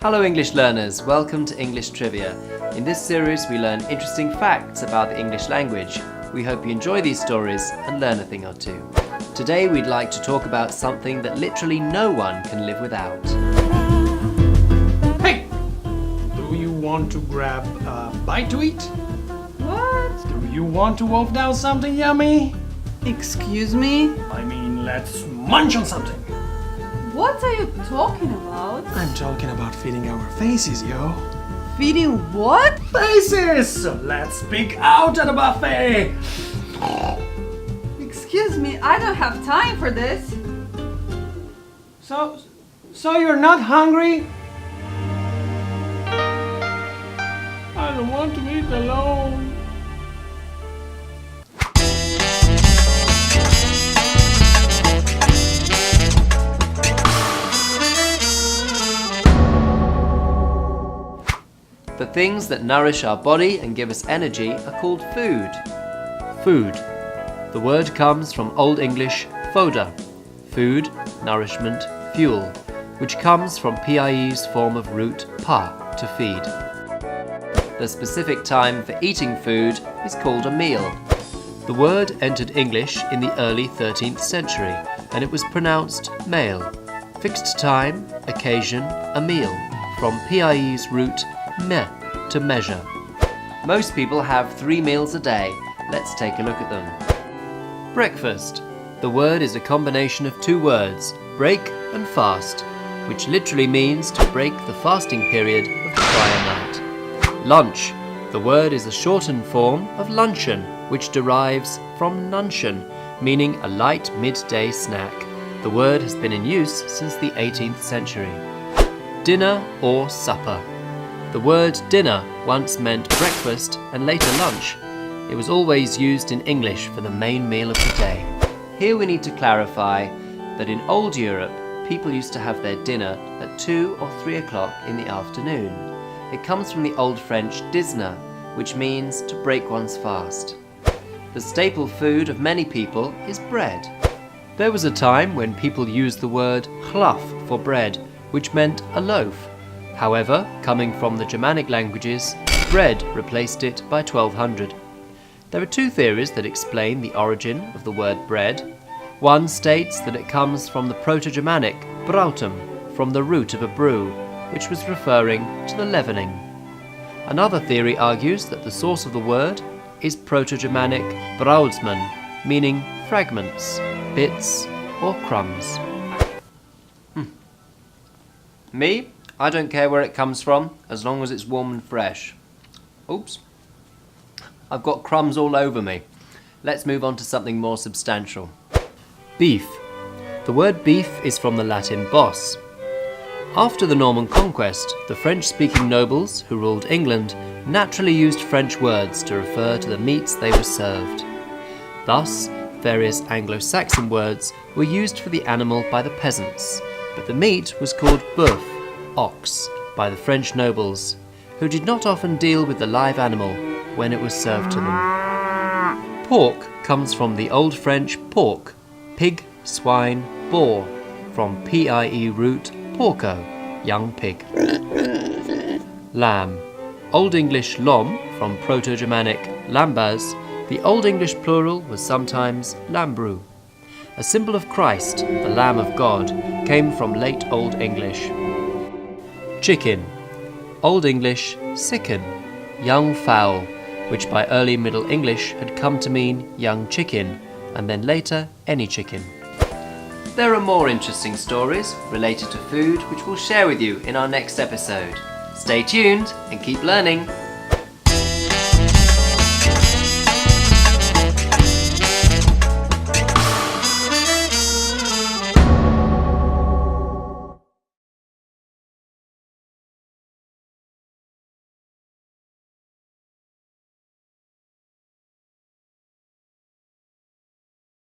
Hello English learners, welcome to English Trivia. In this series we learn interesting facts about the English language. We hope you enjoy these stories and learn a thing or two. Today we'd like to talk about something that literally no one can live without. Hey! Do you want to grab a bite to eat? What? Do you want to wolf down something yummy? Excuse me? I mean, let's munch on something. What are you talking about? I'm talking about feeding our faces, yo. Feeding what? Faces! Let's peek out at a buffet! Excuse me, I don't have time for this. So you're not hungry? I don't want to eat alone. The things that nourish our body and give us energy are called food. Food. The word comes from Old English fodder, food, nourishment, fuel, which comes from PIE's form of root pa, to feed. The specific time for eating food is called a meal. The word entered English in the early 13th century and it was pronounced meal. Fixed time, occasion, a meal, from PIE's root me, to measure. Most people have 3 meals a day. Let's take a look at them. Breakfast. The word is a combination of 2 words, break and fast, which literally means to break the fasting period of the prior night. Lunch. The word is a shortened form of luncheon, which derives from nuncheon, meaning a light midday snack. The word has been in use since the 18th century. Dinner or supper. The word dinner once meant breakfast and later lunch. It was always used in English for the main meal of the day. Here we need to clarify that in old Europe, people used to have their dinner at 2 or 3 o'clock in the afternoon. It comes from the Old French dîner, which means to break one's fast. The staple food of many people is bread. There was a time when people used the word chlaf for bread, which meant a loaf. However, coming from the Germanic languages, bread replaced it by 1200. There are 2 theories that explain the origin of the word bread. One states that it comes from the Proto-Germanic brautum, from the root of a brew, which was referring to the leavening. Another theory argues that the source of the word is Proto-Germanic braudsman, meaning fragments, bits, or crumbs. Me? I don't care where it comes from, as long as it's warm and fresh. Oops. I've got crumbs all over me. Let's move on to something more substantial. Beef. The word beef is from the Latin bos. After the Norman conquest, the French-speaking nobles who ruled England naturally used French words to refer to the meats they were served. Thus, various Anglo-Saxon words were used for the animal by the peasants, but the meat was called bœuf, ox, by the French nobles, who did not often deal with the live animal when it was served to them. Pork comes from the Old French porc, pig, swine, boar, from PIE root porco, young pig. Lamb. Old English lom, from Proto-Germanic lambaz, the Old English plural was sometimes lambru. A symbol of Christ, the Lamb of God, came from late Old English. Chicken. Old English sicken, young fowl, which by early Middle English had come to mean young chicken, and then later any chicken. There are more interesting stories related to food which we'll share with you in our next episode. Stay tuned and keep learning!